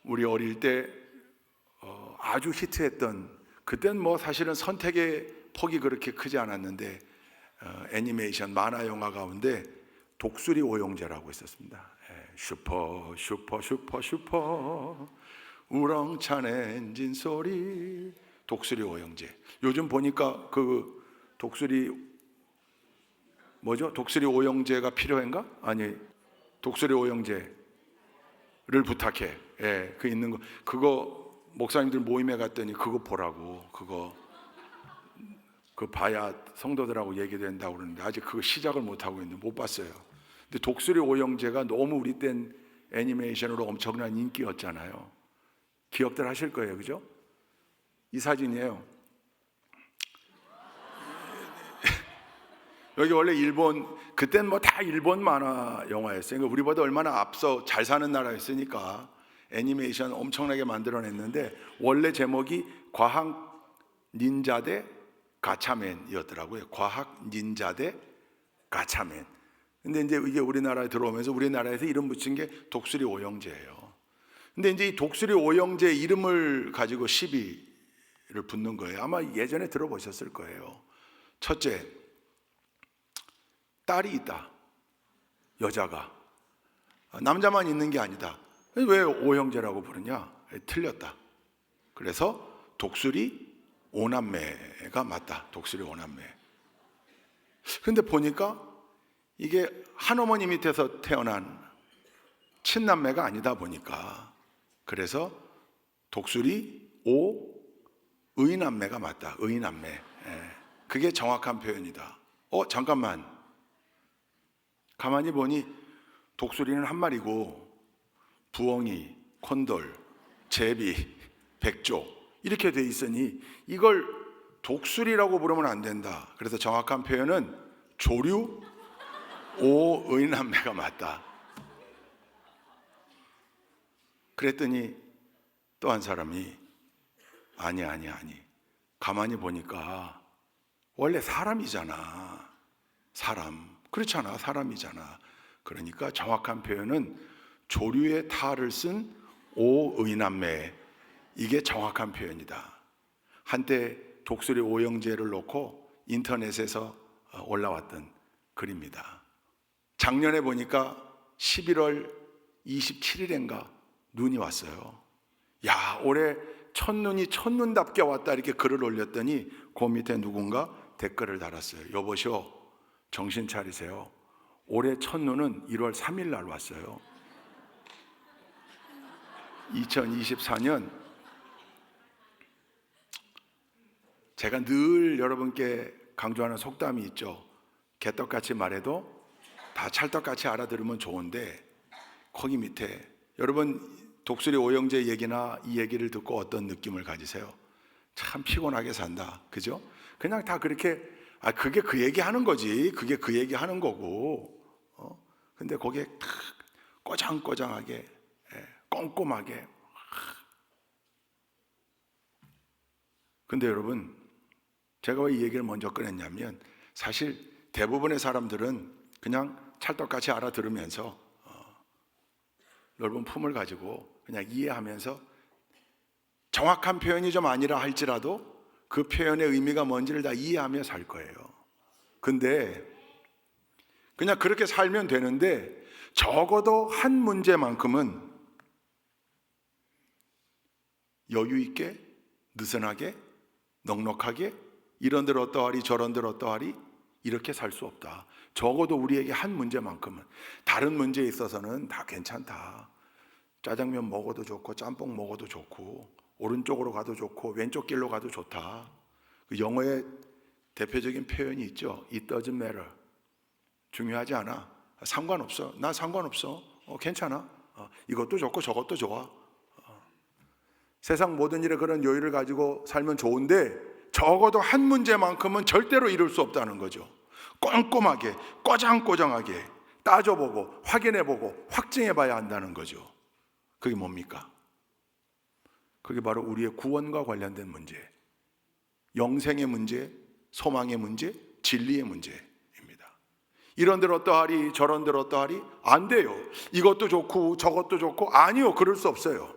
우리 어릴 때 아주 히트했던, 그땐 뭐 사실은 선택의 폭이 그렇게 크지 않았는데 애니메이션 만화 영화 가운데 독수리 오영재라고 있었습니다. 슈퍼 슈퍼 슈퍼 슈퍼 우렁찬 엔진 소리, 독수리 오영재. 요즘 보니까 그 독수리 뭐죠? 독수리 오영재가 필요한가? 아니, 독수리 오영재를 부탁해. 그 있는 거, 그거 목사님들 모임에 갔더니 그거 보라고, 그 봐야 성도들하고 얘기된다고 그러는데 아직 그거 시작을 못 하고 있는데 못 봤어요. 근데 독수리 오영재가 너무 우리 땐 애니메이션으로 엄청난 인기였잖아요. 기억들 하실 거예요, 그죠? 이 사진이에요. 여기 원래 일본, 그땐 뭐 다 일본 만화 영화였어요. 그러니까 우리보다 얼마나 앞서 잘 사는 나라였으니까 애니메이션 엄청나게 만들어냈는데 원래 제목이 과학 닌자 대 가차맨이었더라고요. 과학 닌자 대 가차맨. 근데 이제 이게 우리나라에 들어오면서 우리나라에서 이름 붙인 게 독수리 오영재예요. 근데 이제 이 독수리 오영재 이름을 가지고 시비를 붙는 거예요. 아마 예전에 들어보셨을 거예요. 첫째, 딸이 있다. 여자가. 남자만 있는 게 아니다. 왜 오형제라고 부르냐? 틀렸다. 그래서 독수리 오남매가 맞다. 독수리 오남매. 근데 보니까 이게 한 어머니 밑에서 태어난 친남매가 아니다 보니까, 그래서 독수리 의남매가 맞다. 의남매. 그게 정확한 표현이다. 잠깐만. 가만히 보니 독수리는 한 마리고 부엉이, 콘돌, 제비, 백조 이렇게 돼 있으니 이걸 독수리라고 부르면 안 된다. 그래서 정확한 표현은 조류 오의남매가 맞다. 그랬더니 또 한 사람이 아니 가만히 보니까 원래 사람이잖아. 그렇잖아. 사람이잖아. 그러니까 정확한 표현은 조류의 탈을 쓴 오의남매, 이게 정확한 표현이다. 한때 독수리 오영재를 놓고 인터넷에서 올라왔던 글입니다. 작년에 보니까 11월 27일인가 눈이 왔어요. 야, 올해 첫눈이 첫눈답게 왔다, 이렇게 글을 올렸더니 그 밑에 누군가 댓글을 달았어요. 여보시오, 정신 차리세요. 올해 첫눈은 1월 3일 날 왔어요. 2024년. 제가 늘 여러분께 강조하는 속담이 있죠. 개떡같이 말해도 다 찰떡같이 알아들으면 좋은데, 거기 밑에 여러분 독수리 오영재 얘기나 이 얘기를 듣고 어떤 느낌을 가지세요? 참 피곤하게 산다, 그죠? 그냥 다 그렇게, 그게 그 얘기 하는 거지, 그게 그 얘기 하는 거고, 근데 거기에 꼬장꼬장하게, 꼼꼼하게. 근데 여러분, 제가 왜 이 얘기를 먼저 꺼냈냐면, 사실 대부분의 사람들은 그냥 찰떡같이 알아들으면서 넓은 품을 가지고 그냥 이해하면서 정확한 표현이 좀 아니라 할지라도 그 표현의 의미가 뭔지를 다 이해하며 살 거예요. 근데 그냥 그렇게 살면 되는데, 적어도 한 문제만큼은 여유 있게, 느슨하게, 넉넉하게, 이런들 어떠하리 저런들 어떠하리 이렇게 살 수 없다. 적어도 우리에게 한 문제만큼은. 다른 문제에 있어서는 다 괜찮다. 짜장면 먹어도 좋고 짬뽕 먹어도 좋고 오른쪽으로 가도 좋고 왼쪽 길로 가도 좋다. 그 영어의 대표적인 표현이 있죠. It doesn't matter. 중요하지 않아. 상관없어. 나 상관없어. 괜찮아. 이것도 좋고 저것도 좋아. 세상 모든 일에 그런 여유를 가지고 살면 좋은데, 적어도 한 문제만큼은 절대로 이룰 수 없다는 거죠. 꼼꼼하게, 꼬장꼬장하게 따져보고 확인해보고 확증해봐야 한다는 거죠. 그게 뭡니까? 그게 바로 우리의 구원과 관련된 문제, 영생의 문제, 소망의 문제, 진리의 문제입니다. 이런들 어떠하리 저런들 어떠하리 안 돼요. 이것도 좋고 저것도 좋고, 아니요, 그럴 수 없어요.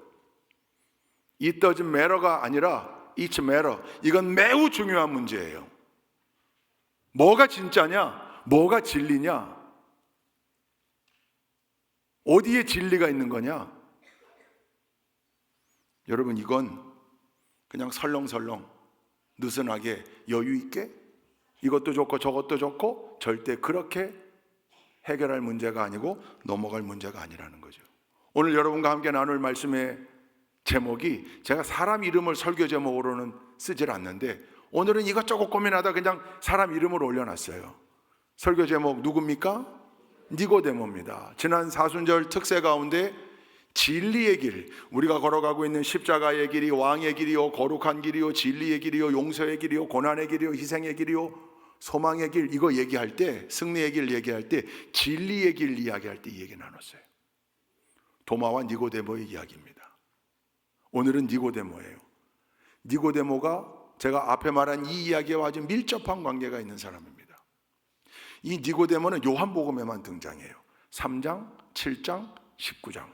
It doesn't matter가 아니라 It's matter. 이건 매우 중요한 문제예요. 뭐가 진짜냐? 뭐가 진리냐? 어디에 진리가 있는 거냐? 여러분, 이건 그냥 설렁설렁 느슨하게 여유 있게 이것도 좋고 저것도 좋고 절대 그렇게 해결할 문제가 아니고 넘어갈 문제가 아니라는 거죠. 오늘 여러분과 함께 나눌 말씀의 제목이, 제가 사람 이름을 설교 제목으로는 쓰질 않는데 오늘은 이것저것 고민하다 그냥 사람 이름을 올려놨어요. 설교 제목 누굽니까? 니고데모입니다. 지난 사순절 특세 가운데 진리의 길, 우리가 걸어가고 있는 십자가의 길이 왕의 길이요, 거룩한 길이요, 진리의 길이요, 용서의 길이요, 고난의 길이요, 희생의 길이요, 소망의 길, 이거 얘기할 때, 승리의 길 얘기할 때, 진리의 길 이야기할 때 이 얘기 나눴어요. 도마와 니고데모의 이야기입니다. 오늘은 니고데모예요. 니고데모가 제가 앞에 말한 이 이야기와 아주 밀접한 관계가 있는 사람입니다. 이 니고데모는 요한복음에만 등장해요. 3장, 7장, 19장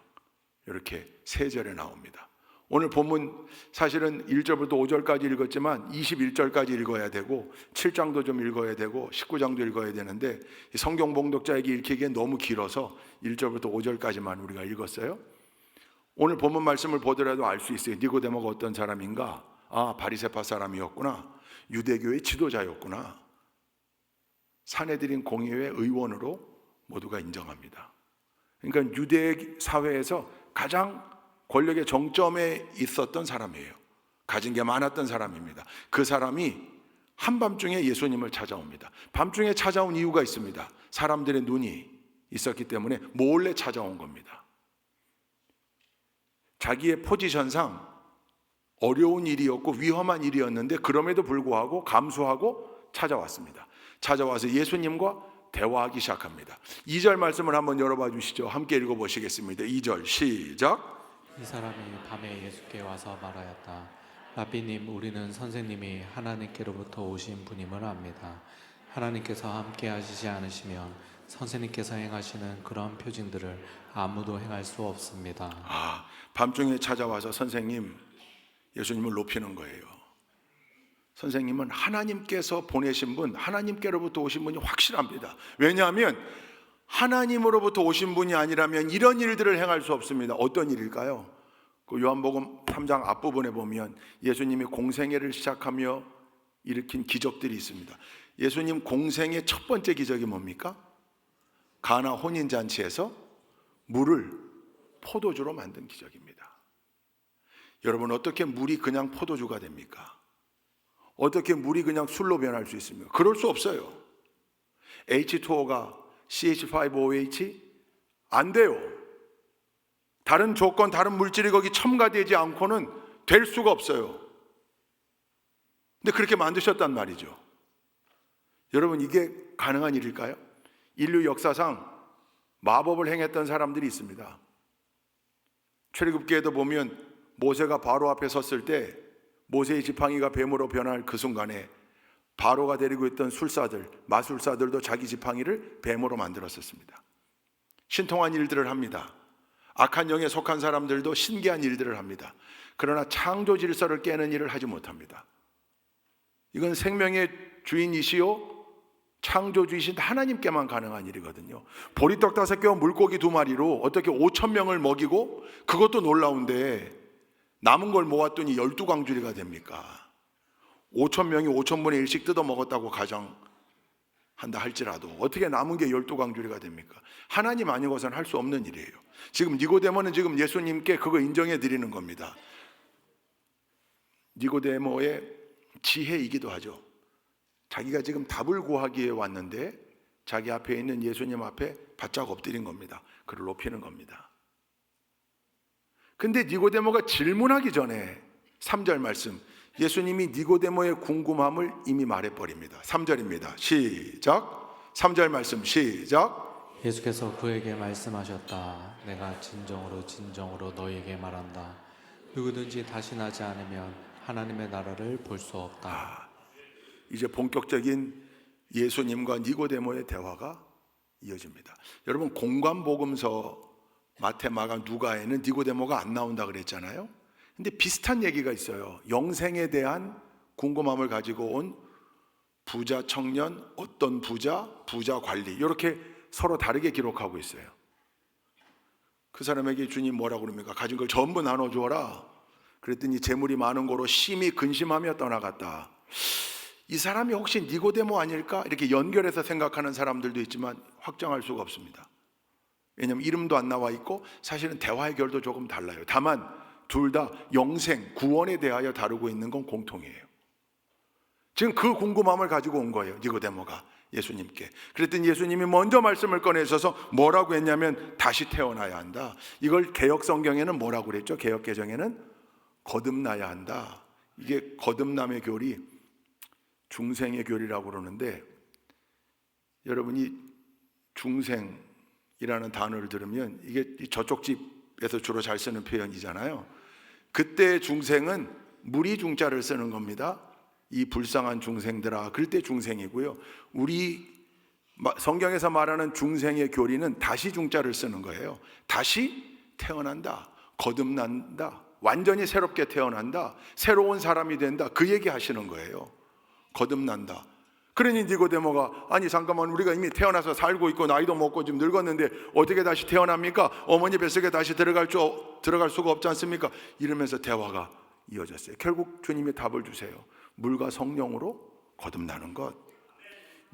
이렇게 세 절에 나옵니다. 오늘 본문 사실은 1절부터 5절까지 읽었지만 21절까지 읽어야 되고 7장도 좀 읽어야 되고 19장도 읽어야 되는데 성경 봉독자에게 읽히기엔 너무 길어서 1절부터 5절까지만 우리가 읽었어요. 오늘 본문 말씀을 보더라도 알 수 있어요. 니고데모가 어떤 사람인가? 아, 바리새파 사람이었구나. 유대교의 지도자였구나. 산헤드린 공의회 의원으로 모두가 인정합니다. 그러니까 유대 사회에서 가장 권력의 정점에 있었던 사람이에요. 가진 게 많았던 사람입니다. 그 사람이 한밤중에 예수님을 찾아옵니다. 밤중에 찾아온 이유가 있습니다. 사람들의 눈이 있었기 때문에 몰래 찾아온 겁니다. 자기의 포지션상 어려운 일이었고 위험한 일이었는데 그럼에도 불구하고 감수하고 찾아왔습니다. 찾아와서 예수님과 대화하기 시작합니다. 2절 말씀을 한번 열어봐 주시죠. 함께 읽어보시겠습니다. 2절 시작. 이 사람이 밤에 예수께 와서 말하였다. 라비님, 우리는 선생님이 하나님께로부터 오신 분임을 압니다. 하나님께서 함께 하시지 않으시면 선생님께서 행하시는 그런 표징들을 아무도 행할 수 없습니다. 밤중에 찾아와서 선생님, 예수님을 높이는 거예요. 선생님은 하나님께서 보내신 분, 하나님께로부터 오신 분이 확실합니다. 왜냐하면 하나님으로부터 오신 분이 아니라면 이런 일들을 행할 수 없습니다. 어떤 일일까요? 그 요한복음 3장 앞부분에 보면 예수님이 공생애를 시작하며 일으킨 기적들이 있습니다. 예수님 공생의 첫 번째 기적이 뭡니까? 가나 혼인잔치에서 물을 포도주로 만든 기적입니다. 여러분, 어떻게 물이 그냥 포도주가 됩니까? 어떻게 물이 그냥 술로 변할 수 있습니까? 그럴 수 없어요. H2O가 CH5OH 안 돼요. 다른 조건, 다른 물질이 거기 첨가되지 않고는 될 수가 없어요. 근데 그렇게 만드셨단 말이죠. 여러분, 이게 가능한 일일까요? 인류 역사상 마법을 행했던 사람들이 있습니다. 출애굽기에도 보면 모세가 바로 앞에 섰을 때 모세의 지팡이가 뱀으로 변할 그 순간에 바로가 데리고 있던 술사들, 마술사들도 자기 지팡이를 뱀으로 만들었었습니다. 신통한 일들을 합니다. 악한 영에 속한 사람들도 신기한 일들을 합니다. 그러나 창조 질서를 깨는 일을 하지 못합니다. 이건 생명의 주인이시요 창조주이신 하나님께만 가능한 일이거든요. 보리떡 5개와 물고기 2마리로 어떻게 5,000명을 먹이고, 그것도 놀라운데 남은 걸 모았더니 12광주리가 됩니까? 5,000명이 5,000분의 1씩 뜯어 먹었다고 가정한다 할지라도 어떻게 남은 게 12광주리가 됩니까? 하나님 아니고서는 할 수 없는 일이에요. 지금 니고데모는 지금 예수님께 그거 인정해 드리는 겁니다. 니고데모의 지혜이기도 하죠. 자기가 지금 답을 구하기 위해 왔는데 자기 앞에 있는 예수님 앞에 바짝 엎드린 겁니다. 그를 높이는 겁니다. 근데 니고데모가 질문하기 전에 3절 말씀, 예수님이 니고데모의 궁금함을 이미 말해버립니다. 3절입니다. 시작. 3절 말씀 시작. 예수께서 그에게 말씀하셨다. 내가 진정으로 진정으로 너희에게 말한다. 누구든지 다시 나지 않으면 하나님의 나라를 볼 수 없다. 이제 본격적인 예수님과 니고데모의 대화가 이어집니다. 여러분, 공관복음서 마태, 마가, 누가에는 니고데모가 안 나온다 그랬잖아요. 근데 비슷한 얘기가 있어요. 영생에 대한 궁금함을 가지고 온 부자 청년, 어떤 부자, 부자 관리, 이렇게 서로 다르게 기록하고 있어요. 그 사람에게 주님 뭐라고 그럽니까? 가진 걸 전부 나눠주어라. 그랬더니 재물이 많은 거로 심히 근심하며 떠나갔다. 이 사람이 혹시 니고데모 아닐까? 이렇게 연결해서 생각하는 사람들도 있지만 확정할 수가 없습니다. 왜냐하면 이름도 안 나와 있고 사실은 대화의 결도 조금 달라요. 다만 둘 다 영생, 구원에 대하여 다루고 있는 건 공통이에요. 지금 그 궁금함을 가지고 온 거예요, 니고데모가 예수님께. 그랬더니 예수님이 먼저 말씀을 꺼내셔서 뭐라고 했냐면 다시 태어나야 한다. 이걸 개역 성경에는 뭐라고 그랬죠? 개역 개정에는 거듭나야 한다. 이게 거듭남의 교리, 중생의 교리라고 그러는데, 여러분이 중생이라는 단어를 들으면 이게 저쪽 집에서 주로 잘 쓰는 표현이잖아요. 그때 중생은 무리 중자를 쓰는 겁니다. 이 불쌍한 중생들아, 그럴 때 중생이고요. 우리 성경에서 말하는 중생의 교리는 다시 중자를 쓰는 거예요. 다시 태어난다, 거듭난다, 완전히 새롭게 태어난다, 새로운 사람이 된다, 그 얘기 하시는 거예요. 거듭난다. 그러니 니고데모가 아니 잠깐만, 우리가 이미 태어나서 살고 있고 나이도 먹고 좀 늙었는데 어떻게 다시 태어납니까? 어머니 뱃속에 다시 들어갈 수가 없지 않습니까? 이러면서 대화가 이어졌어요. 결국 주님이 답을 주세요. 물과 성령으로 거듭나는 것.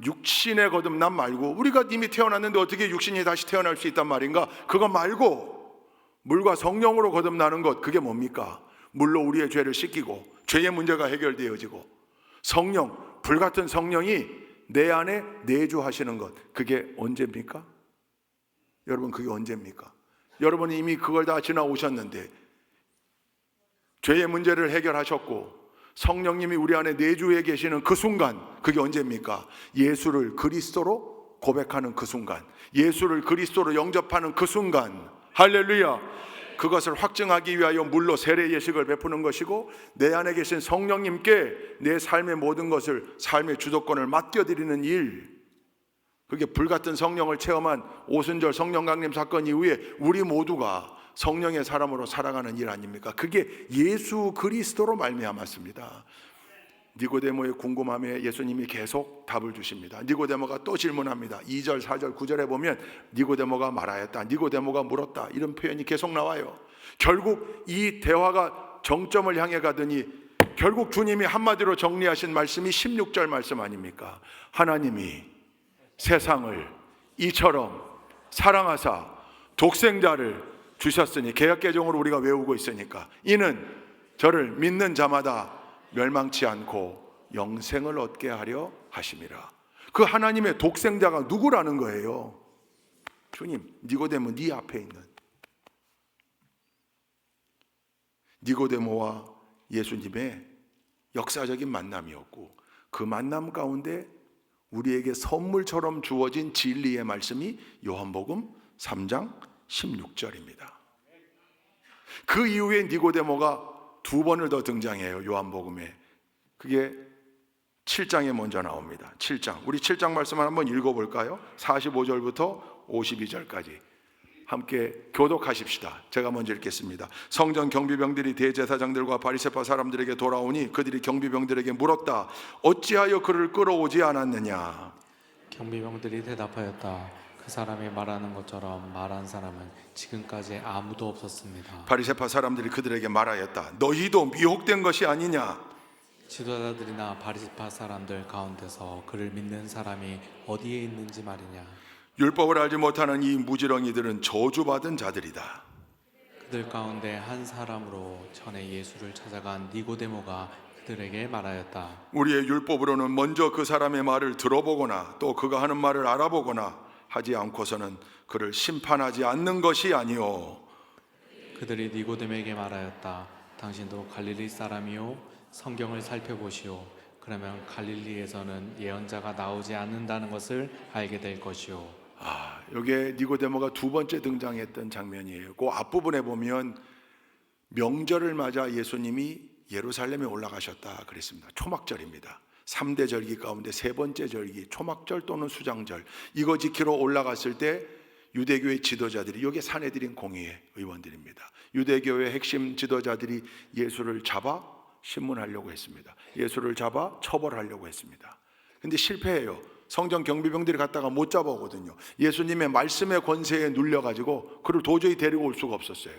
육신의 거듭남 말고, 우리가 이미 태어났는데 어떻게 육신이 다시 태어날 수 있단 말인가? 그거 말고 물과 성령으로 거듭나는 것, 그게 뭡니까? 물로 우리의 죄를 씻기고 죄의 문제가 해결되어지고 성령, 불같은 성령이 내 안에 내주하시는 것, 그게 언제입니까? 여러분, 그게 언제입니까? 여러분이 이미 그걸 다 지나오셨는데 죄의 문제를 해결하셨고 성령님이 우리 안에 내주해 계시는 그 순간, 그게 언제입니까? 예수를 그리스도로 고백하는 그 순간, 예수를 그리스도로 영접하는 그 순간, 할렐루야! 그것을 확증하기 위하여 물로 세례 예식을 베푸는 것이고, 내 안에 계신 성령님께 내 삶의 모든 것을, 삶의 주도권을 맡겨드리는 일, 그게 불같은 성령을 체험한 오순절 성령 강림 사건 이후에 우리 모두가 성령의 사람으로 살아가는 일 아닙니까? 그게 예수 그리스도로 말미암았습니다. 니고데모의 궁금함에 예수님이 계속 답을 주십니다. 니고데모가 또 질문합니다. 2절, 4절, 9절에 보면 니고데모가 말하였다, 니고데모가 물었다, 이런 표현이 계속 나와요. 결국 이 대화가 정점을 향해 가더니 결국 주님이 한마디로 정리하신 말씀이 16절 말씀 아닙니까? 하나님이 세상을 이처럼 사랑하사 독생자를 주셨으니, 개역개정으로 우리가 외우고 있으니까, 이는 저를 믿는 자마다 멸망치 않고 영생을 얻게 하려 하심이라. 그 하나님의 독생자가 누구라는 거예요? 주님, 니고데모 네 앞에 있는 니고데모와 예수님의 역사적인 만남이었고, 그 만남 가운데 우리에게 선물처럼 주어진 진리의 말씀이 요한복음 3장 16절입니다. 그 이후에 니고데모가 두 번을 더 등장해요, 요한복음에. 그게 7장에 먼저 나옵니다. 7장. 우리 7장 말씀을 한번 읽어볼까요? 45절부터 52절까지 함께 교독하십시다. 제가 먼저 읽겠습니다. 성전 경비병들이 대제사장들과 바리새파 사람들에게 돌아오니 그들이 경비병들에게 물었다. 어찌하여 그를 끌어오지 않았느냐? 경비병들이 대답하였다. 그 사람이 말하는 것처럼 말한 사람은 지금까지 아무도 없었습니다. 바리새파 사람들이 그들에게 말하였다. 너희도 미혹된 것이 아니냐? 지도자들이나 바리새파 사람들 가운데서 그를 믿는 사람이 어디에 있는지 말이냐? 율법을 알지 못하는 이 무지렁이들은 저주받은 자들이다. 그들 가운데 한 사람으로 전에 예수를 찾아간 니고데모가 그들에게 말하였다. 우리의 율법으로는 먼저 그 사람의 말을 들어보거나 또 그가 하는 말을 알아보거나 하지 않고서는 그를 심판하지 않는 것이 아니오. 그들이 니고데모에게 말하였다. 당신도 갈릴리 사람이요? 성경을 살펴보시오. 그러면 갈릴리에서는 예언자가 나오지 않는다는 것을 알게 될 것이오. 이게 니고데모가 두 번째 등장했던 장면이에요. 그 앞부분에 보면 명절을 맞아 예수님이 예루살렘에 올라가셨다 그랬습니다. 초막절입니다. 3대 절기 가운데 세 번째 절기, 초막절 또는 수장절, 이거 지키러 올라갔을 때 유대교의 지도자들이, 여기 산헤드린 공의회 의원들입니다. 유대교의 핵심 지도자들이 예수를 잡아 신문하려고 했습니다. 예수를 잡아 처벌하려고 했습니다. 근데 실패해요. 성전 경비병들이 갔다가 못 잡아오거든요. 예수님의 말씀의 권세에 눌려가지고 그를 도저히 데리고 올 수가 없었어요.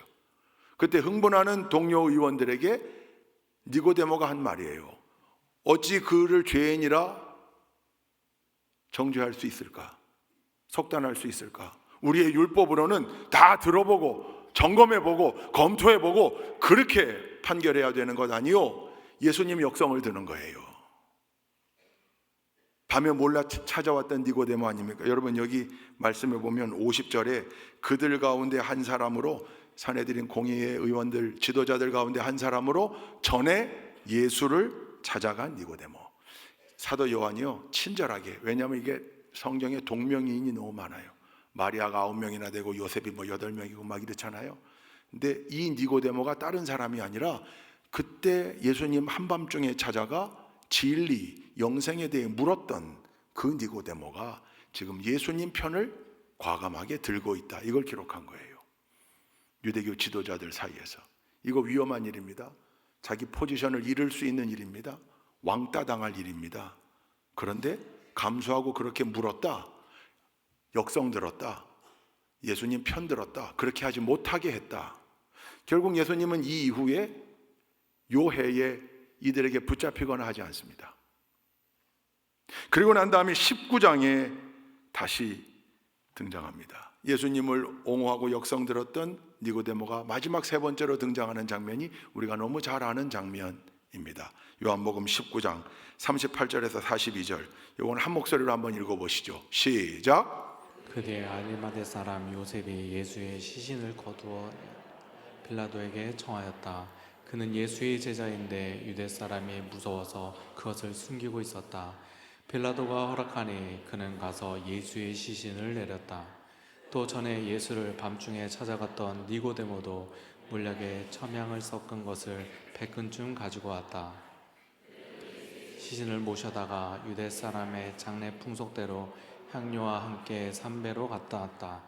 그때 흥분하는 동료 의원들에게 니고데모가 한 말이에요. 어찌 그를 죄인이라 정죄할 수 있을까? 속단할 수 있을까? 우리의 율법으로는 다 들어보고 점검해보고 검토해보고 그렇게 판결해야 되는 것 아니요? 예수님 역성을 드는 거예요. 밤에 몰라 찾아왔던 니고데모 아닙니까? 여러분, 여기 말씀에 보면 50절에 그들 가운데 한 사람으로, 산헤드린 공의회 의원들 지도자들 가운데 한 사람으로 전에 예수를 찾아간 니고데모. 사도 요한이요, 친절하게, 왜냐하면 이게 성경에 동명이인이 너무 많아요. 마리아가 9명이나 되고 요셉이 8명이고 막 이렇잖아요. 근데 이 니고데모가 다른 사람이 아니라 그때 예수님 한밤중에 찾아가 진리, 영생에 대해 물었던 그 니고데모가 지금 예수님 편을 과감하게 들고 있다. 이걸 기록한 거예요. 유대교 지도자들 사이에서. 이거 위험한 일입니다. 자기 포지션을 잃을 수 있는 일입니다. 왕따 당할 일입니다. 그런데 감수하고 그렇게 물었다. 역성 들었다. 예수님 편 들었다. 그렇게 하지 못하게 했다. 결국 예수님은 이 이후에 요 해에 이들에게 붙잡히거나 하지 않습니다. 그리고 난 다음에 19장에 다시 등장합니다. 예수님을 옹호하고 역성 들었던 니고데모가 마지막 세 번째로 등장하는 장면이 우리가 너무 잘 아는 장면입니다. 요한복음 19장 38절에서 42절, 이건 한 목소리로 한번 읽어보시죠. 시작. 그때 아리마대 사람 요셉이 예수의 시신을 거두어 빌라도에게 청하였다. 그는 예수의 제자인데 유대 사람이 무서워서 그것을 숨기고 있었다. 빌라도가 허락하니 그는 가서 예수의 시신을 내렸다. 또 전에 예수를 밤중에 찾아갔던 니고데모도 물약에 첨향을 섞은 것을 100근쯤 가지고 왔다. 시신을 모셔다가 유대 사람의 장례 풍속대로 향료와 함께 삼배로 갖다 왔다.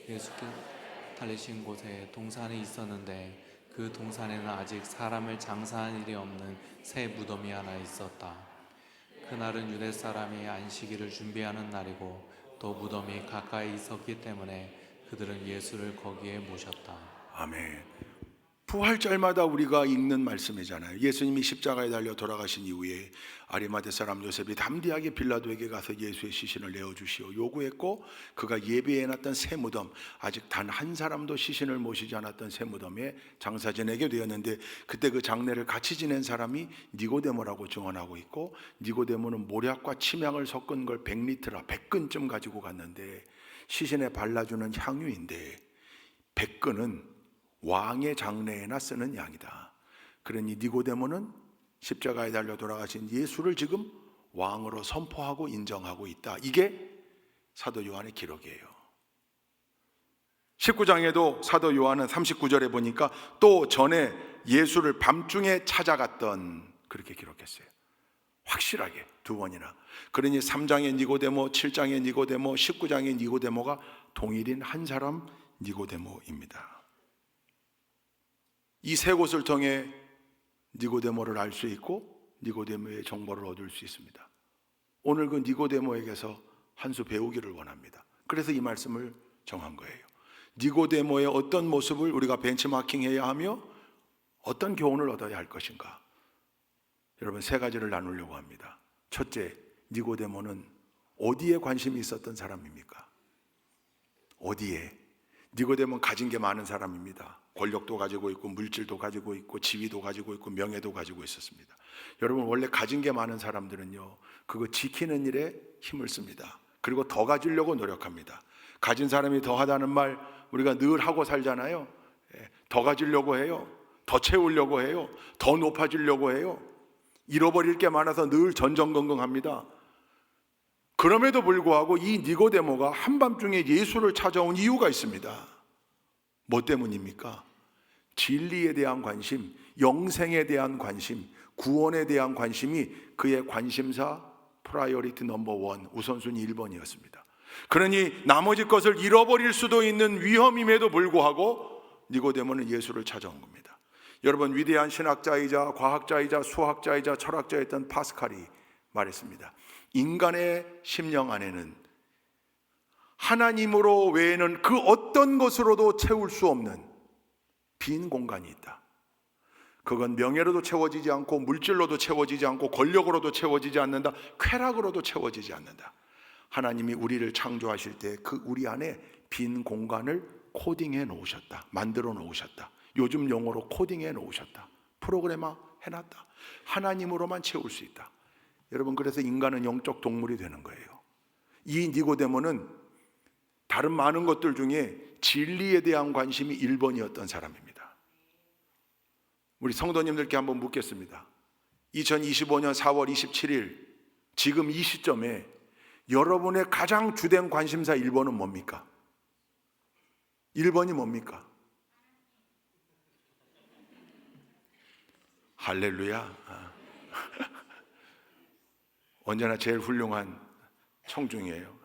예수께서 달리신 곳에 동산이 있었는데 그 동산에는 아직 사람을 장사한 일이 없는 새 무덤이 하나 있었다. 그날은 유대 사람이 안식일을 준비하는 날이고 또 무덤이 가까이 있었기 때문에 그들은 예수를 거기에 모셨다. 아멘. 부활절마다 우리가 읽는 말씀이잖아요. 예수님이 십자가에 달려 돌아가신 이후에 아리마대 사람 요셉이 담대하게 빌라도에게 가서 예수의 시신을 내어주시오 요구했고, 그가 예비해놨던 새 무덤, 아직 단 한 사람도 시신을 모시지 않았던 새 무덤에 장사 지내게 되었는데, 그때 그 장례를 같이 지낸 사람이 니고데모라고 증언하고 있고, 니고데모는 모략과 침향을 섞은 걸 100리터라 100근쯤 가지고 갔는데, 시신에 발라주는 향유인데 100근은 왕의 장례에나 쓰는 양이다. 그러니 니고데모는 십자가에 달려 돌아가신 예수를 지금 왕으로 선포하고 인정하고 있다. 이게 사도 요한의 기록이에요. 19장에도 사도 요한은 39절에 보니까 또 전에 예수를 밤중에 찾아갔던, 그렇게 기록했어요. 확실하게 두 번이나. 그러니 3장의 니고데모, 7장의 니고데모, 19장의 니고데모가 동일인 한 사람 니고데모입니다. 이 세 곳을 통해 니고데모를 알 수 있고 니고데모의 정보를 얻을 수 있습니다. 오늘 그 니고데모에게서 한 수 배우기를 원합니다. 그래서 이 말씀을 정한 거예요. 니고데모의 어떤 모습을 우리가 벤치마킹해야 하며 어떤 교훈을 얻어야 할 것인가. 여러분, 세 가지를 나누려고 합니다. 첫째, 니고데모는 어디에 관심이 있었던 사람입니까? 어디에? 니고데모는 가진 게 많은 사람입니다. 권력도 가지고 있고 물질도 가지고 있고 지위도 가지고 있고 명예도 가지고 있었습니다. 여러분, 원래 가진 게 많은 사람들은요, 그거 지키는 일에 힘을 씁니다. 그리고 더 가지려고 노력합니다. 가진 사람이 더 하다는 말 우리가 늘 하고 살잖아요. 더 가지려고 해요. 더 채우려고 해요. 더 높아지려고 해요. 잃어버릴 게 많아서 늘 전전긍긍합니다. 그럼에도 불구하고 이 니고데모가 한밤중에 예수를 찾아온 이유가 있습니다. 뭐 때문입니까? 진리에 대한 관심, 영생에 대한 관심, 구원에 대한 관심이 그의 관심사 프라이어리티 넘버 1, 우선순위 1번이었습니다. 그러니 나머지 것을 잃어버릴 수도 있는 위험임에도 불구하고 니고데모는 예수를 찾아온 겁니다. 여러분, 위대한 신학자이자 과학자이자 수학자이자 철학자였던 파스칼이 말했습니다. 인간의 심령 안에는 하나님으로 외에는 그 어떤 것으로도 채울 수 없는 빈 공간이 있다. 그건 명예로도 채워지지 않고 물질로도 채워지지 않고 권력으로도 채워지지 않는다. 쾌락으로도 채워지지 않는다. 하나님이 우리를 창조하실 때 그 우리 안에 빈 공간을 코딩해 놓으셨다. 만들어 놓으셨다. 요즘 용어로 코딩해 놓으셨다. 프로그래머 해놨다. 하나님으로만 채울 수 있다. 여러분, 그래서 인간은 영적 동물이 되는 거예요. 이 니고데모는 다른 많은 것들 중에 진리에 대한 관심이 1번이었던 사람입니다. 우리 성도님들께 한번 묻겠습니다. 2025년 4월 27일 지금 이 시점에 여러분의 가장 주된 관심사 1번은 뭡니까? 1번이 뭡니까? 할렐루야. 언제나 제일 훌륭한 청중이에요.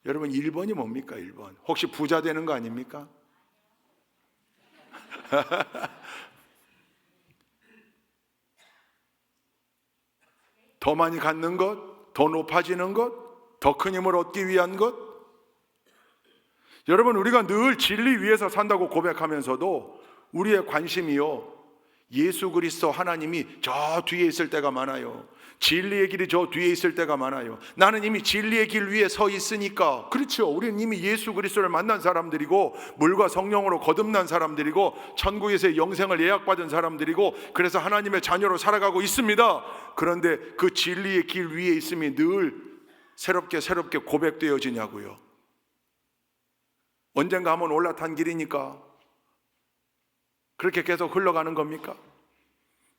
여러분, 1번이 뭡니까? 1번. 혹시 부자 되는 거 아닙니까? 더 많이 갖는 것, 더 높아지는 것, 더 큰 힘을 얻기 위한 것. 여러분, 우리가 늘 진리 위에서 산다고 고백하면서도 우리의 관심이요, 예수 그리스도 하나님이 저 뒤에 있을 때가 많아요. 진리의 길이 저 뒤에 있을 때가 많아요. 나는 이미 진리의 길 위에 서 있으니까. 그렇죠. 우리는 이미 예수 그리스도를 만난 사람들이고 물과 성령으로 거듭난 사람들이고 천국에서의 영생을 예약받은 사람들이고 그래서 하나님의 자녀로 살아가고 있습니다. 그런데 그 진리의 길 위에 있음이 늘 새롭게 고백되어지냐고요. 언젠가 한번 올라탄 길이니까 그렇게 계속 흘러가는 겁니까?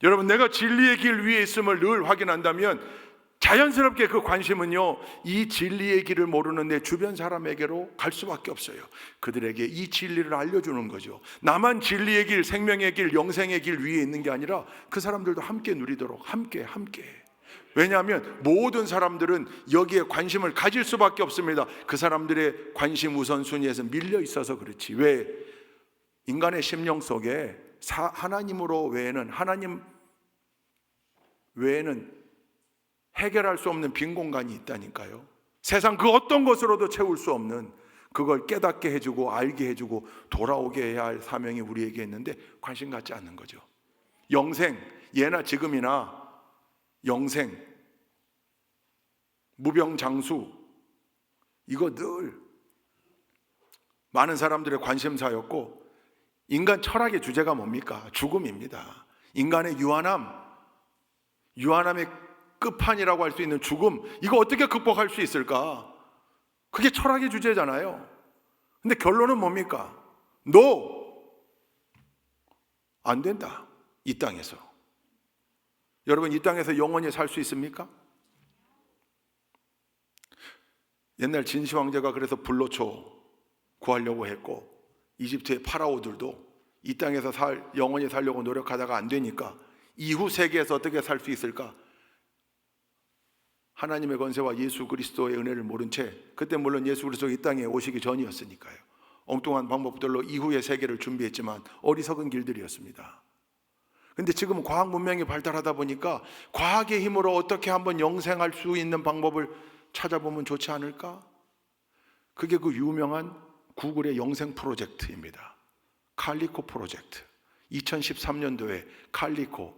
여러분, 내가 진리의 길 위에 있음을 늘 확인한다면 자연스럽게 그 관심은요, 이 진리의 길을 모르는 내 주변 사람에게로 갈 수밖에 없어요. 그들에게 이 진리를 알려주는 거죠. 나만 진리의 길, 생명의 길, 영생의 길 위에 있는 게 아니라 그 사람들도 함께 누리도록 함께. 왜냐하면 모든 사람들은 여기에 관심을 가질 수밖에 없습니다. 그 사람들의 관심 우선순위에서 밀려 있어서 그렇지. 왜? 인간의 심령 속에 하나님으로 외에는, 하나님 외에는 해결할 수 없는 빈 공간이 있다니까요. 세상 그 어떤 것으로도 채울 수 없는, 그걸 깨닫게 해주고 알게 해주고 돌아오게 해야 할 사명이 우리에게 있는데 관심 갖지 않는 거죠. 영생, 예나 지금이나 영생, 무병장수, 이거 늘 많은 사람들의 관심사였고, 인간 철학의 주제가 뭡니까? 죽음입니다. 인간의 유한함의 끝판이라고 할 수 있는 죽음, 이거 어떻게 극복할 수 있을까? 그게 철학의 주제잖아요. 근데 결론은 뭡니까? 안 된다. 이 땅에서. 여러분, 이 땅에서 영원히 살 수 있습니까? 옛날 진시 황제가 그래서 불로초 구하려고 했고, 이집트의 파라오들도 이 땅에서 영원히 살려고 노력하다가 안 되니까 이후 세계에서 어떻게 살 수 있을까? 하나님의 권세와 예수 그리스도의 은혜를 모른 채, 그때 물론 예수 그리스도가 이 땅에 오시기 전이었으니까요, 엉뚱한 방법들로 이후의 세계를 준비했지만 어리석은 길들이었습니다. 근데 지금 과학 문명이 발달하다 보니까 과학의 힘으로 어떻게 한번 영생할 수 있는 방법을 찾아보면 좋지 않을까? 그게 그 유명한 구글의 영생 프로젝트입니다. 칼리코 프로젝트. 2013년도에 칼리코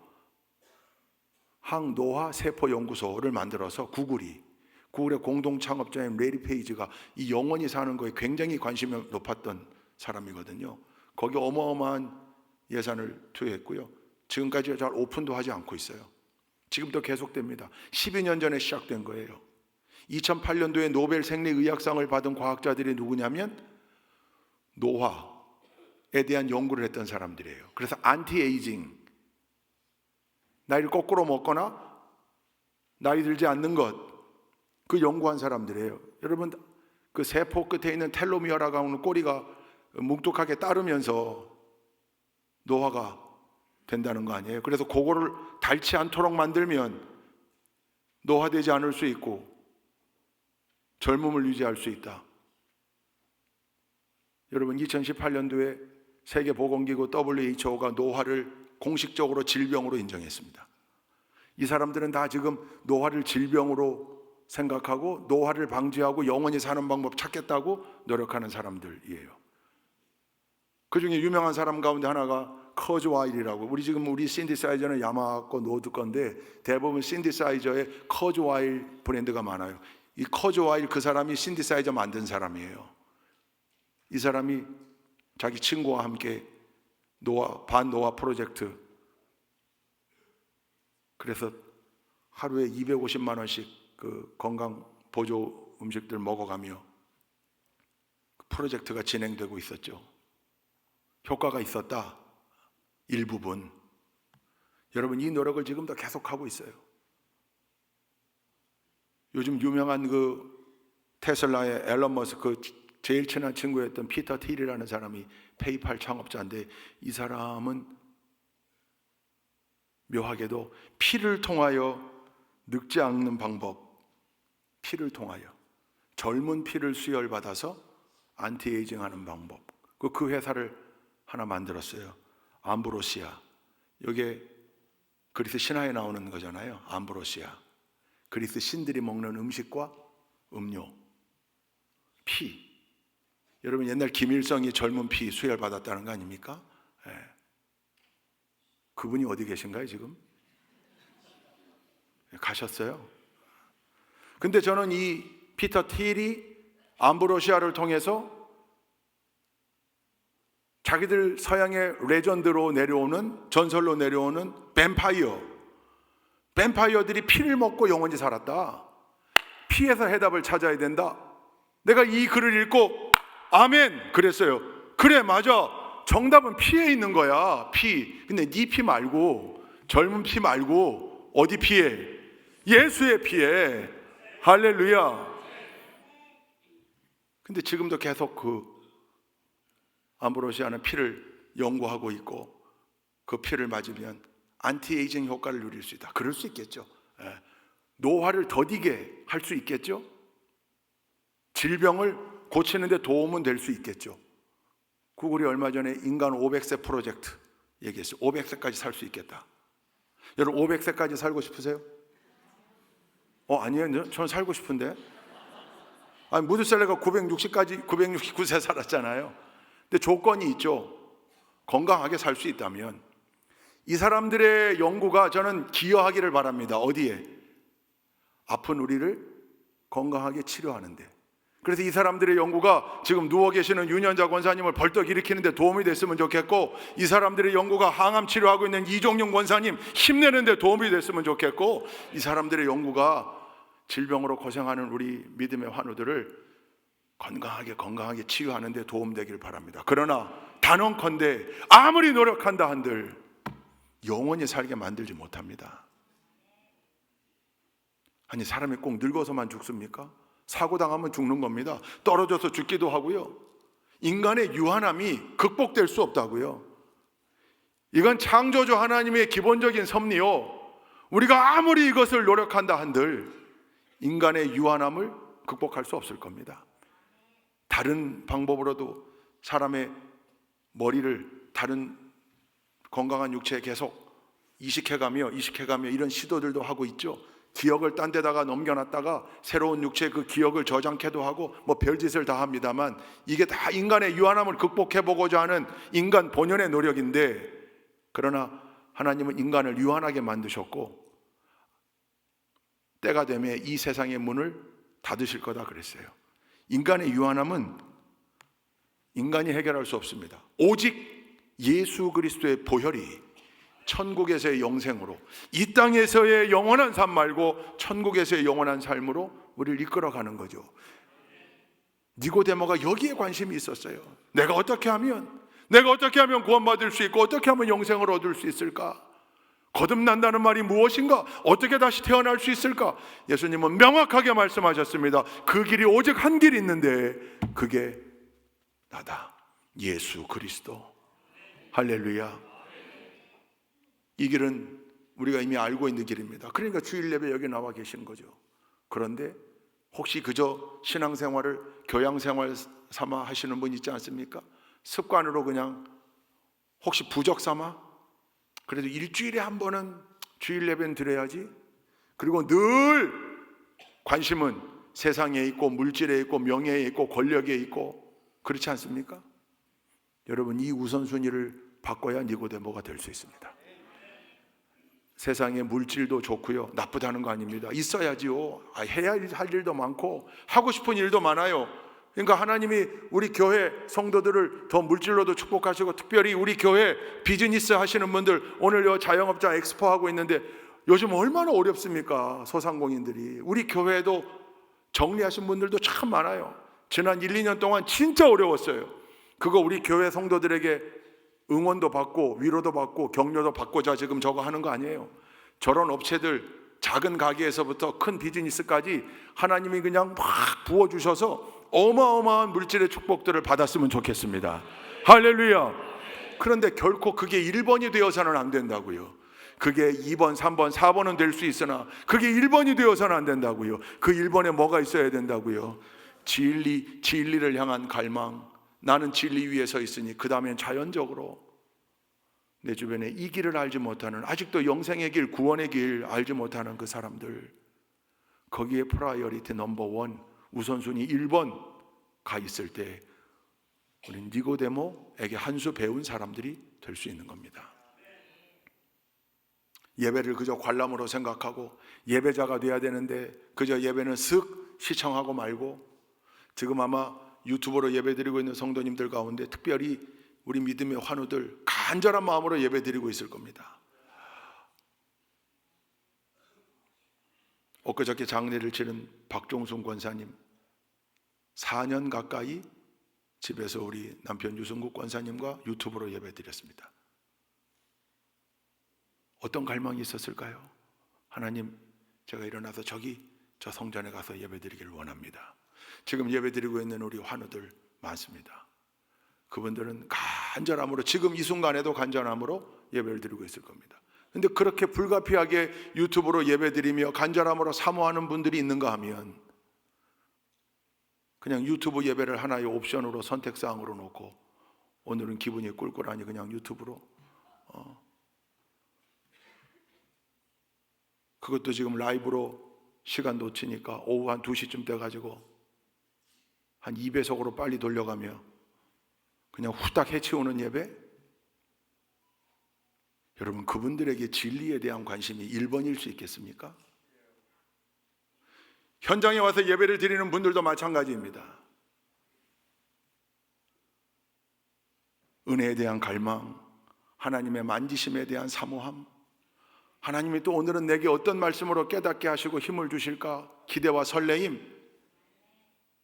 항노화 세포 연구소를 만들어서 구글의 공동 창업자인 레리 페이지가 이 영원히 사는 거에 굉장히 관심이 높았던 사람이거든요. 거기 어마어마한 예산을 투여했고요. 지금까지 잘 오픈도 하지 않고 있어요. 지금도 계속됩니다. 12년 전에 시작된 거예요. 2008년도에 노벨 생리의학상을 받은 과학자들이 누구냐면 노화에 대한 연구를 했던 사람들이에요. 그래서 안티에이징, 나이를 거꾸로 먹거나 나이 들지 않는 것, 그 연구한 사람들이에요. 여러분, 그 세포 끝에 있는 텔로미어라고 하는 꼬리가 뭉툭하게 따르면서 노화가 된다는 거 아니에요? 그래서 그거를 닳지 않도록 만들면 노화되지 않을 수 있고, 젊음을 유지할 수 있다. 여러분, 2018년도에 세계보건기구 WHO가 노화를 공식적으로 질병으로 인정했습니다. 이 사람들은 다 지금 노화를 질병으로 생각하고 노화를 방지하고 영원히 사는 방법 찾겠다고 노력하는 사람들이에요. 그 중에 유명한 사람 가운데 하나가 커즈와일이라고, 우리 신디사이저는 야마 거 노드 건데 대부분 신디사이저에 커즈와일 브랜드가 많아요. 이 커즈와일, 그 사람이 신디사이저 만든 사람이에요. 이 사람이 자기 친구와 함께 반노화 프로젝트, 그래서 하루에 250만 원씩 그 건강 보조 음식들 먹어가며 프로젝트가 진행되고 있었죠. 효과가 있었다, 일부분. 여러분, 이 노력을 지금도 계속하고 있어요. 요즘 유명한 그 테슬라의 앨런 머스크 제일 친한 친구였던 피터 틸이라는 사람이 페이팔 창업자인데, 이 사람은 묘하게도 피를 통하여 늙지 않는 방법, 피를 통하여 젊은 피를 수혈받아서 안티에이징 하는 방법, 그 회사를 하나 만들었어요. 암브로시아. 이게 그리스 신화에 나오는 거잖아요. 암브로시아. 그리스 신들이 먹는 음식과 음료, 피. 여러분, 옛날 김일성이 젊은 피 수혈받았다는 거 아닙니까? 예. 그분이 어디 계신가요 지금? 가셨어요? 근데 저는 이 피터 틸이 암브로시아를 통해서 자기들 서양의 레전드로 내려오는, 전설로 내려오는 뱀파이어들이 피를 먹고 영원히 살았다, 피에서 해답을 찾아야 된다. 내가 이 글을 읽고 아멘 그랬어요. 그래, 맞아, 정답은 피에 있는 거야. 피. 근데 네 피 말고, 젊은 피 말고 어디 피에? 예수의 피에. 할렐루야. 근데 지금도 계속 그 암브로시아는 피를 연구하고 있고, 그 피를 맞으면 안티에이징 효과를 누릴 수 있다. 그럴 수 있겠죠. 노화를 더디게 할 수 있겠죠. 질병을 고치는 데 도움은 될 수 있겠죠. 구글이 얼마 전에 인간 500세 프로젝트 얘기했어요. 500세까지 살 수 있겠다. 여러분, 500세까지 살고 싶으세요? 아니에요. 저는 살고 싶은데. 무드셀레가 969세 살았잖아요. 근데 조건이 있죠. 건강하게 살 수 있다면. 이 사람들의 연구가 저는 기여하기를 바랍니다. 어디에? 아픈 우리를 건강하게 치료하는데. 그래서 이 사람들의 연구가 지금 누워 계시는 윤현자 권사님을 벌떡 일으키는 데 도움이 됐으면 좋겠고, 이 사람들의 연구가 항암 치료하고 있는 이종용 권사님 힘내는 데 도움이 됐으면 좋겠고, 이 사람들의 연구가 질병으로 고생하는 우리 믿음의 환우들을 건강하게 치유하는 데 도움되길 바랍니다. 그러나 단언컨대 아무리 노력한다 한들 영원히 살게 만들지 못합니다. 아니, 사람이 꼭 늙어서만 죽습니까? 사고당하면 죽는 겁니다. 떨어져서 죽기도 하고요. 인간의 유한함이 극복될 수 없다고요. 이건 창조주 하나님의 기본적인 섭리요, 우리가 아무리 이것을 노력한다 한들 인간의 유한함을 극복할 수 없을 겁니다. 다른 방법으로도 사람의 머리를 다른 건강한 육체에 계속 이식해가며 이런 시도들도 하고 있죠. 기억을 딴 데다가 넘겨놨다가 새로운 육체의 그 기억을 저장케도 하고 별짓을 다 합니다만, 이게 다 인간의 유한함을 극복해보고자 하는 인간 본연의 노력인데, 그러나 하나님은 인간을 유한하게 만드셨고 때가 되면 이 세상의 문을 닫으실 거다 그랬어요. 인간의 유한함은 인간이 해결할 수 없습니다. 오직 예수 그리스도의 보혈이 천국에서의 영생으로, 이 땅에서의 영원한 삶 말고 천국에서의 영원한 삶으로 우리를 이끌어가는 거죠. 니고데모가 여기에 관심이 있었어요. 내가 어떻게 하면 구원받을 수 있고 어떻게 하면 영생을 얻을 수 있을까? 거듭난다는 말이 무엇인가? 어떻게 다시 태어날 수 있을까? 예수님은 명확하게 말씀하셨습니다. 그 길이 오직 한 길이 있는데 그게 나다. 예수 그리스도. 할렐루야. 이 길은 우리가 이미 알고 있는 길입니다. 그러니까 주일 예배 여기 나와 계시는 거죠. 그런데 혹시 그저 신앙생활을 교양생활 삼아 하시는 분 있지 않습니까? 습관으로 그냥 혹시 부적 삼아 그래도 일주일에 한 번은 주일 예배는 드려야지. 그리고 늘 관심은 세상에 있고 물질에 있고 명예에 있고 권력에 있고 그렇지 않습니까? 여러분, 이 우선순위를 바꿔야 니고데모가 될 수 있습니다. 세상에 물질도 좋고요, 나쁘다는 거 아닙니다. 있어야지요. 해야 할 일도 많고 하고 싶은 일도 많아요. 그러니까 하나님이 우리 교회 성도들을 더 물질로도 축복하시고, 특별히 우리 교회 비즈니스 하시는 분들, 오늘 요 자영업자 엑스포 하고 있는데 요즘 얼마나 어렵습니까? 소상공인들이. 우리 교회도 정리하신 분들도 참 많아요. 지난 1, 2년 동안 진짜 어려웠어요. 그거 우리 교회 성도들에게 응원도 받고 위로도 받고 격려도 받고자 지금 저거 하는 거 아니에요. 저런 업체들, 작은 가게에서부터 큰 비즈니스까지 하나님이 그냥 막 부어주셔서 어마어마한 물질의 축복들을 받았으면 좋겠습니다. 할렐루야. 그런데 결코 그게 1번이 되어서는 안 된다고요. 그게 2번, 3번, 4번은 될 수 있으나 그게 1번이 되어서는 안 된다고요. 그 1번에 뭐가 있어야 된다고요? 진리를 향한 갈망. 나는 진리 위에 서 있으니 그 다음엔 자연적으로 내 주변에 이 길을 알지 못하는, 아직도 영생의 길, 구원의 길 알지 못하는 그 사람들, 거기에 프라이어리티 넘버 원, 우선순위 1번가 있을 때 우리 니고데모에게 한 수 배운 사람들이 될 수 있는 겁니다. 예배를 그저 관람으로 생각하고 예배자가 돼야 되는데 그저 예배는 슥 시청하고 말고, 지금 아마 유튜브로 예배드리고 있는 성도님들 가운데 특별히 우리 믿음의 환우들 간절한 마음으로 예배드리고 있을 겁니다. 엊그저께 장례를 치른 박종순 권사님, 4년 가까이 집에서 우리 남편 유승국 권사님과 유튜브로 예배드렸습니다. 어떤 갈망이 있었을까요? 하나님, 제가 일어나서 저 성전에 가서 예배드리기를 원합니다. 지금 예배드리고 있는 우리 환우들 많습니다. 그분들은 간절함으로, 지금 이 순간에도 간절함으로 예배를 드리고 있을 겁니다. 근데 그렇게 불가피하게 유튜브로 예배드리며 간절함으로 사모하는 분들이 있는가 하면 그냥 유튜브 예배를 하나의 옵션으로, 선택사항으로 놓고 오늘은 기분이 꿀꿀하니 그냥 유튜브로 그것도 지금 라이브로 시간 놓치니까 오후 한 2시쯤 돼가지고 한 2배속으로 빨리 돌려가며 그냥 후딱 해치우는 예배? 여러분, 그분들에게 진리에 대한 관심이 1번일 수 있겠습니까? 현장에 와서 예배를 드리는 분들도 마찬가지입니다. 은혜에 대한 갈망, 하나님의 만지심에 대한 사모함, 하나님이 또 오늘은 내게 어떤 말씀으로 깨닫게 하시고 힘을 주실까 기대와 설레임,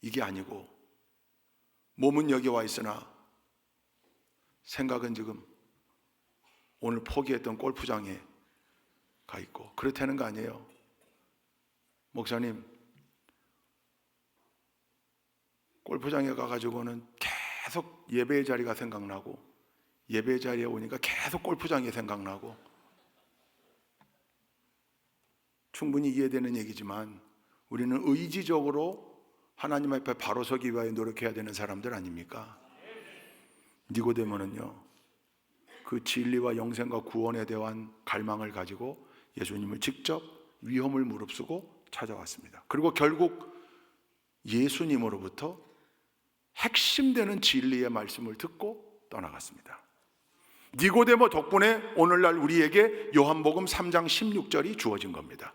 이게 아니고 몸은 여기 와 있으나 생각은 지금 오늘 포기했던 골프장에 가 있고 그렇다는 거 아니에요. 목사님, 골프장에 가가지고는 계속 예배의 자리가 생각나고 예배의 자리에 오니까 계속 골프장이 생각나고, 충분히 이해되는 얘기지만 우리는 의지적으로 하나님 앞에 바로 서기 위하여 노력해야 되는 사람들 아닙니까? 니고데모는요, 그 진리와 영생과 구원에 대한 갈망을 가지고 예수님을 직접 위험을 무릅쓰고 찾아왔습니다. 그리고 결국 예수님으로부터 핵심되는 진리의 말씀을 듣고 떠나갔습니다. 니고데모 덕분에 오늘날 우리에게 요한복음 3장 16절이 주어진 겁니다.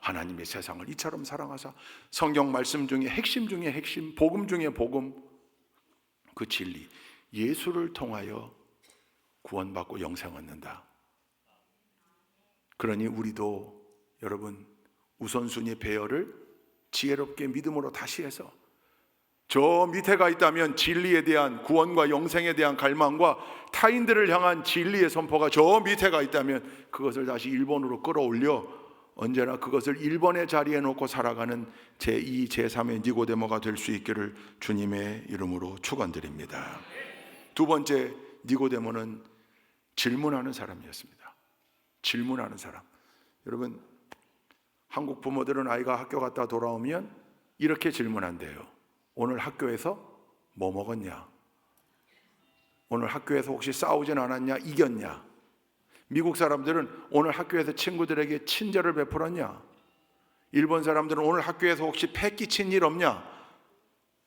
하나님의 세상을 이처럼 사랑하사, 성경 말씀 중에 핵심 중에 핵심, 복음 중에 복음, 그 진리, 예수를 통하여 구원받고 영생 얻는다. 그러니 우리도 여러분, 우선순위 배열을 지혜롭게 믿음으로 다시 해서 저 밑에가 있다면 진리에 대한, 구원과 영생에 대한 갈망과 타인들을 향한 진리의 선포가 저 밑에가 있다면 그것을 다시 1번으로 끌어올려 언제나 그것을 1번의 자리에 놓고 살아가는 제2, 제3의 니고데모가 될 수 있기를 주님의 이름으로 축원드립니다. 두 번째, 니고데모는 질문하는 사람이었습니다. 질문하는 사람. 여러분, 한국 부모들은 아이가 학교 갔다 돌아오면 이렇게 질문한대요. 오늘 학교에서 뭐 먹었냐? 오늘 학교에서 혹시 싸우진 않았냐? 이겼냐? 미국 사람들은 오늘 학교에서 친구들에게 친절을 베풀었냐? 일본 사람들은 오늘 학교에서 혹시 패 끼친 일 없냐?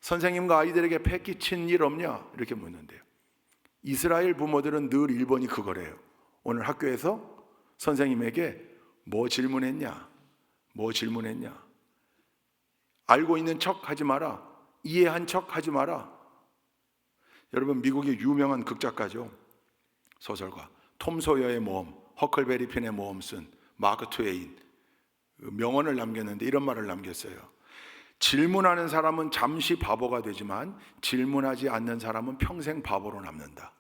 선생님과 아이들에게 패 끼친 일 없냐? 이렇게 묻는데요. 이스라엘 부모들은 늘 1번이 그거래요. 오늘 학교에서 선생님에게 뭐 질문했냐? 뭐 질문했냐? 알고 있는 척 하지 마라. 이해한 척 하지 마라. 여러분, 미국의 유명한 극작가죠. 소설가 톰 소여의 모험, 허클베리 핀의 모험 쓴 마크 트웨인, 명언을 남겼는데 이런 말을 남겼어요. 질문하는 사람은 잠시 바보가 되지만 질문하지 않는 사람은 평생 바보로 남는다.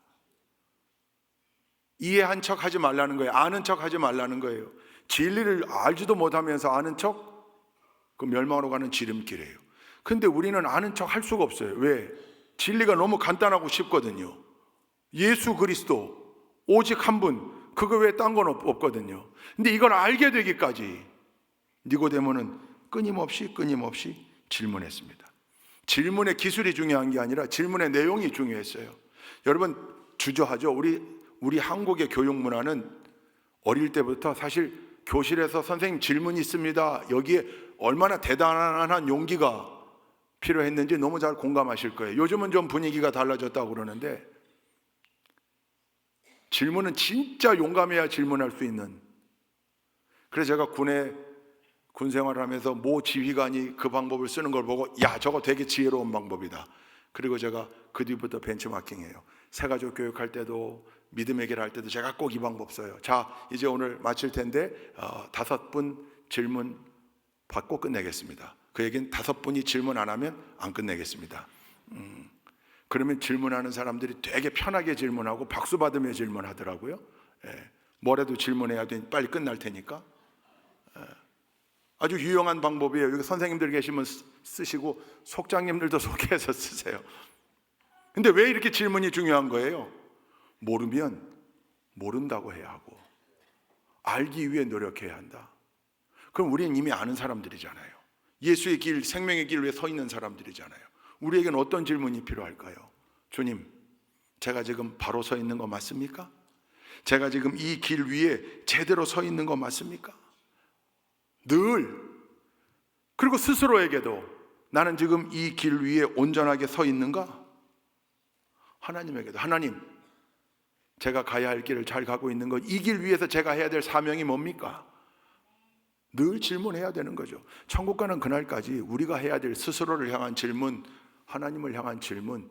이해한 척 하지 말라는 거예요. 아는 척 하지 말라는 거예요. 진리를 알지도 못하면서 아는 척, 그 멸망으로 가는 지름길이에요. 근데 우리는 아는 척 할 수가 없어요. 왜? 진리가 너무 간단하고 쉽거든요. 예수 그리스도 오직 한 분, 그거 외에 딴 건 없거든요. 근데 이걸 알게 되기까지 니고데모는 끊임없이 질문했습니다. 질문의 기술이 중요한 게 아니라 질문의 내용이 중요했어요. 여러분, 주저하죠. 우리 한국의 교육 문화는 어릴 때부터 사실 교실에서 선생님 질문 있습니다, 여기에 얼마나 대단한 용기가 필요했는지 너무 잘 공감하실 거예요. 요즘은 좀 분위기가 달라졌다고 그러는데 질문은 진짜 용감해야 질문할 수 있는. 그래서 제가 군 생활을 하면서 모 지휘관이 그 방법을 쓰는 걸 보고 야, 저거 되게 지혜로운 방법이다. 그리고 제가 그 뒤부터 벤치마킹해요. 새가족 교육할 때도 믿음의 길 할 때도 제가 꼭 이 방법 써요. 자, 이제 오늘 마칠 텐데 5분 질문 받고 끝내겠습니다. 그 얘기는 5분이 질문 안 하면 안 끝내겠습니다. 그러면 질문하는 사람들이 되게 편하게 질문하고 박수 받으며 질문하더라고요. 뭐라도 질문해야 되니 빨리 끝날 테니까. 아주 유용한 방법이에요. 여기 선생님들 계시면 쓰시고 속장님들도 소개해서 쓰세요. 근데 왜 이렇게 질문이 중요한 거예요? 모르면 모른다고 해야 하고 알기 위해 노력해야 한다. 그럼 우리는 이미 아는 사람들이잖아요. 예수의 길, 생명의 길 위에 서 있는 사람들이잖아요. 우리에게는 어떤 질문이 필요할까요? 주님, 제가 지금 바로 서 있는 거 맞습니까? 제가 지금 이 길 위에 제대로 서 있는 거 맞습니까? 늘. 그리고 스스로에게도 나는 지금 이 길 위에 온전하게 서 있는가? 하나님에게도 하나님, 제가 가야 할 길을 잘 가고 있는 것, 이 길 위에서 제가 해야 될 사명이 뭡니까? 늘 질문해야 되는 거죠. 천국 가는 그날까지 우리가 해야 될 스스로를 향한 질문, 하나님을 향한 질문,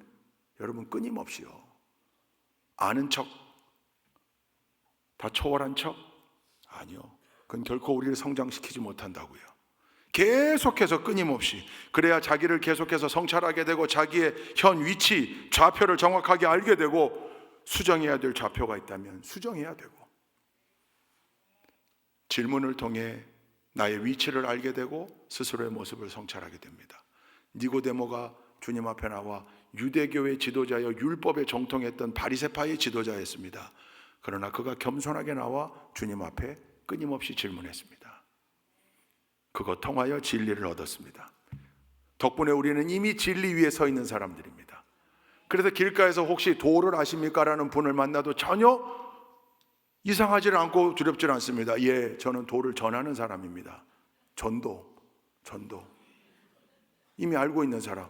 여러분 끊임없이요. 아는 척, 다 초월한 척? 아니요. 그건 결코 우리를 성장시키지 못한다고요. 계속해서 끊임없이, 그래야 자기를 계속해서 성찰하게 되고 자기의 현 위치, 좌표를 정확하게 알게 되고 수정해야 될 좌표가 있다면 수정해야 되고, 질문을 통해 나의 위치를 알게 되고 스스로의 모습을 성찰하게 됩니다. 니고데모가 주님 앞에 나와 유대교의 지도자여 율법에 정통했던 바리새파의 지도자였습니다. 그러나 그가 겸손하게 나와 주님 앞에 끊임없이 질문했습니다. 그것 통하여 진리를 얻었습니다. 덕분에 우리는 이미 진리 위에 서 있는 사람들입니다. 그래서 길가에서 혹시 도를 아십니까? 라는 분을 만나도 전혀 이상하지 않고 두렵지 않습니다. 예, 저는 도를 전하는 사람입니다. 전도. 이미 알고 있는 사람.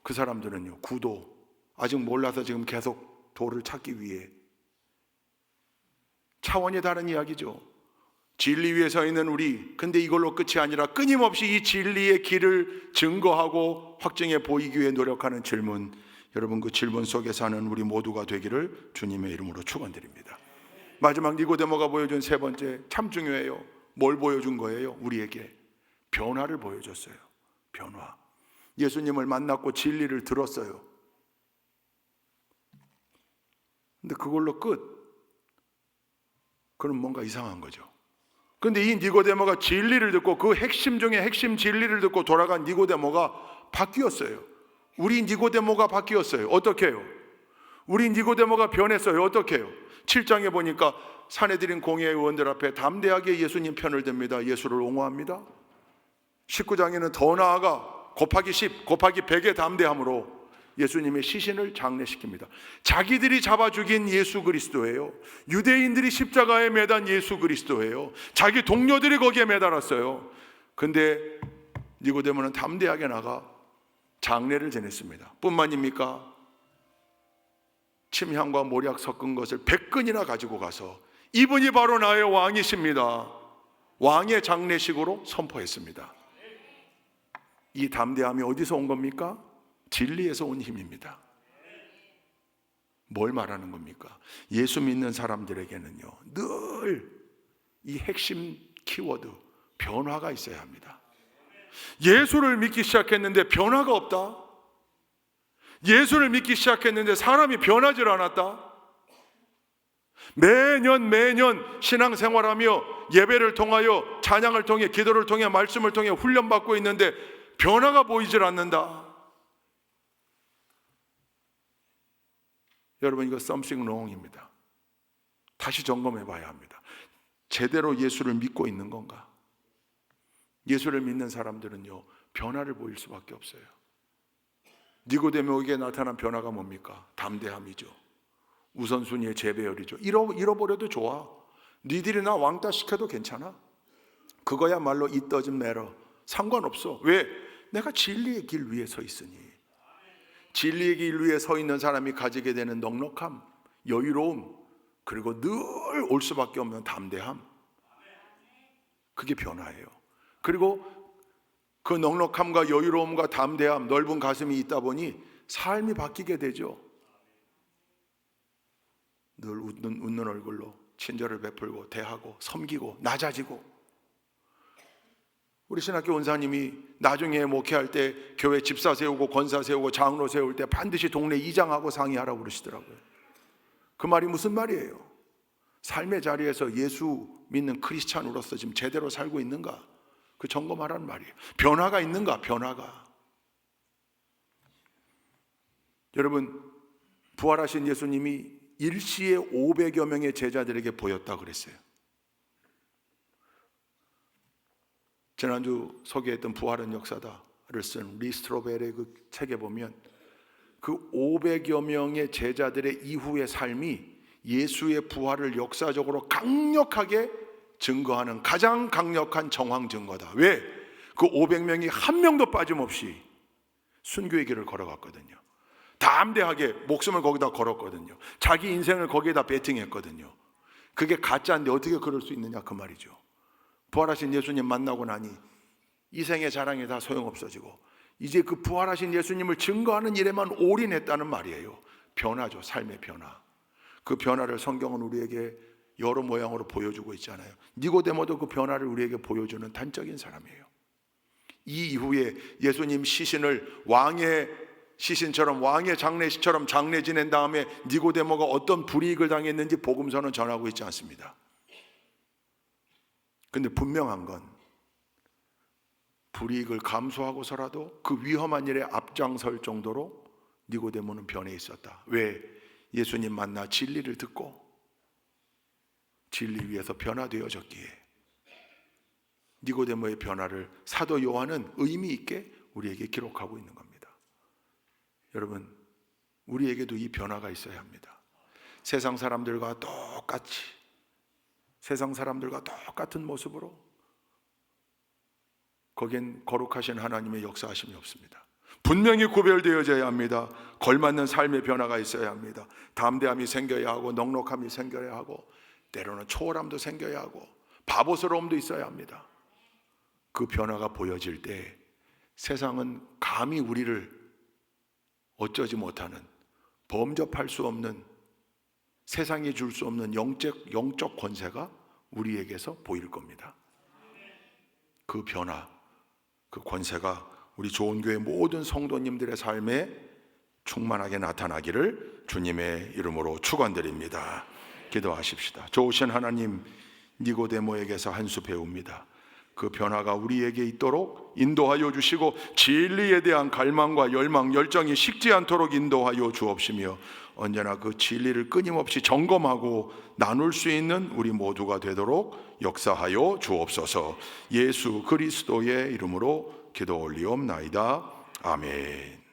그 사람들은요, 구도. 아직 몰라서 지금 계속 도를 찾기 위해. 차원이 다른 이야기죠. 진리 위에 서 있는 우리, 근데 이걸로 끝이 아니라 끊임없이 이 진리의 길을 증거하고 확증해 보이기 위해 노력하는 질문. 여러분, 그 질문 속에 사는 우리 모두가 되기를 주님의 이름으로 축원드립니다. 마지막 니고데모가 보여준 세 번째, 참 중요해요. 뭘 보여준 거예요? 우리에게 변화를 보여줬어요. 변화. 예수님을 만났고 진리를 들었어요. 근데 그걸로 끝. 그럼 뭔가 이상한 거죠. 근데 이 니고데모가 진리를 듣고 그 핵심 중에 핵심 진리를 듣고 돌아간 니고데모가 바뀌었어요. 우리 니고데모가 바뀌었어요. 어떻게 해요? 우리 니고데모가 변했어요. 어떻게 해요? 7장에 보니까 사내들인 공회의 의원들 앞에 담대하게 예수님 편을 듭니다. 예수를 옹호합니다. 19장에는 더 나아가 곱하기 10, 곱하기 100의 담대함으로 예수님의 시신을 장례시킵니다. 자기들이 잡아 죽인 예수 그리스도예요. 유대인들이 십자가에 매단 예수 그리스도예요. 자기 동료들이 거기에 매달았어요. 근데 니고데모는 담대하게 나가 장례를 지냈습니다. 뿐만입니까? 침향과 모략 섞은 것을 100근이나 가지고 가서 이분이 바로 나의 왕이십니다. 왕의 장례식으로 선포했습니다. 이 담대함이 어디서 온 겁니까? 진리에서 온 힘입니다. 뭘 말하는 겁니까? 예수 믿는 사람들에게는요, 늘 이 핵심 키워드, 변화가 있어야 합니다. 예수를 믿기 시작했는데 변화가 없다? 예수를 믿기 시작했는데 사람이 변하질 않았다? 매년 신앙생활하며 예배를 통하여 찬양을 통해 기도를 통해 말씀을 통해 훈련받고 있는데 변화가 보이질 않는다. 여러분, 이거 something wrong입니다. 다시 점검해 봐야 합니다. 제대로 예수를 믿고 있는 건가? 예수를 믿는 사람들은요, 변화를 보일 수밖에 없어요. 니고데모에게 나타난 변화가 뭡니까? 담대함이죠. 우선순위의 재배열이죠. 잃어버려도 좋아. 니들이 나 왕따 시켜도 괜찮아. 그거야말로 it doesn't matter. 상관없어. 왜? 내가 진리의 길 위에 서 있으니. 진리의 길 위에 서 있는 사람이 가지게 되는 넉넉함, 여유로움, 그리고 늘 올 수밖에 없는 담대함, 그게 변화예요. 그리고 그 넉넉함과 여유로움과 담대함, 넓은 가슴이 있다 보니 삶이 바뀌게 되죠. 늘 웃는 얼굴로 친절을 베풀고 대하고 섬기고 낮아지고. 우리 신학교 원사님이 나중에 목회할 때 교회 집사 세우고 권사 세우고 장로 세울 때 반드시 동네 이장하고 상의하라고 그러시더라고요. 그 말이 무슨 말이에요? 삶의 자리에서 예수 믿는 크리스찬으로서 지금 제대로 살고 있는가? 그 점검하라는 말이에요. 변화가 있는가? 변화가. 여러분, 부활하신 예수님이 일시에 500여 명의 제자들에게 보였다 그랬어요. 지난주 소개했던 부활은 역사다를 쓴 리스트로벨의 그 책에 보면 그 500여 명의 제자들의 이후의 삶이 예수의 부활을 역사적으로 강력하게 증거하는 가장 강력한 정황 증거다. 왜? 그 500명이 한 명도 빠짐없이 순교의 길을 걸어갔거든요. 담대하게 목숨을 거기다 걸었거든요. 자기 인생을 거기에다 베팅했거든요. 그게 가짜인데 어떻게 그럴 수 있느냐 그 말이죠. 부활하신 예수님 만나고 나니 이 생의 자랑이 다 소용없어지고 이제 그 부활하신 예수님을 증거하는 일에만 올인했다는 말이에요. 변화죠. 삶의 변화. 그 변화를 성경은 우리에게 여러 모양으로 보여주고 있잖아요. 니고데모도 그 변화를 우리에게 보여주는 단적인 사람이에요. 이 이후에 예수님 시신을 왕의 시신처럼 왕의 장례식처럼 장례 지낸 다음에 니고데모가 어떤 불이익을 당했는지 복음서는 전하고 있지 않습니다. 근데 분명한 건 불이익을 감수하고서라도 그 위험한 일에 앞장설 정도로 니고데모는 변해 있었다. 왜? 예수님 만나 진리를 듣고 진리 위에서 변화되어졌기에. 니고데모의 변화를 사도 요한은 의미 있게 우리에게 기록하고 있는 겁니다. 여러분, 우리에게도 이 변화가 있어야 합니다. 세상 사람들과 똑같이, 세상 사람들과 똑같은 모습으로 거긴 거룩하신 하나님의 역사하심이 없습니다. 분명히 구별되어져야 합니다. 걸맞는 삶의 변화가 있어야 합니다. 담대함이 생겨야 하고 넉넉함이 생겨야 하고 때로는 초월함도 생겨야 하고 바보스러움도 있어야 합니다. 그 변화가 보여질 때 세상은 감히 우리를 어쩌지 못하는, 범접할 수 없는, 세상이 줄 수 없는 영적 권세가 우리에게서 보일 겁니다. 그 변화, 그 권세가 우리 좋은교회 모든 성도님들의 삶에 충만하게 나타나기를 주님의 이름으로 축원드립니다. 기도하십시다. 좋으신 하나님, 니고데모에게서 한 수 배웁니다. 그 변화가 우리에게 있도록 인도하여 주시고 진리에 대한 갈망과 열망, 열정이 식지 않도록 인도하여 주옵시며 언제나 그 진리를 끊임없이 점검하고 나눌 수 있는 우리 모두가 되도록 역사하여 주옵소서. 예수 그리스도의 이름으로 기도 올리옵나이다. 아멘.